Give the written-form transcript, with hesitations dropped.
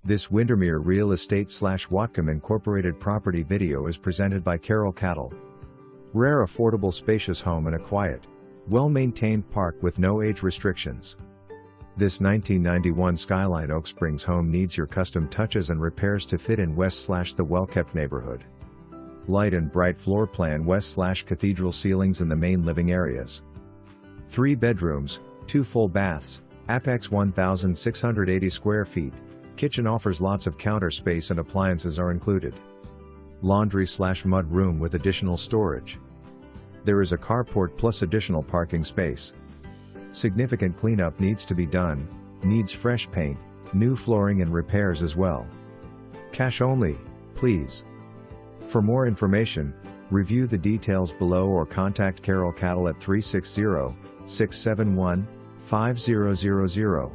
This Windermere Real Estate / Whatcom Incorporated property video is presented by Carol Cattle. Rare affordable spacious home in a quiet, well-maintained park with no age restrictions. This 1991 Skyline Oaksprings home needs your custom touches and repairs to fit in west / the well-kept neighborhood. Light and bright floor plan west / cathedral ceilings in the main living areas. 3 bedrooms, 2 full baths, appx 1,680 square feet. Kitchen offers lots of counter space and appliances are included. Laundry / mud room with additional storage. There is a carport plus additional parking space. Significant cleanup needs to be done, needs fresh paint, new flooring and repairs as well. Cash only, please. For more information, review the details below or contact Carol Cattle at 360-671-5000.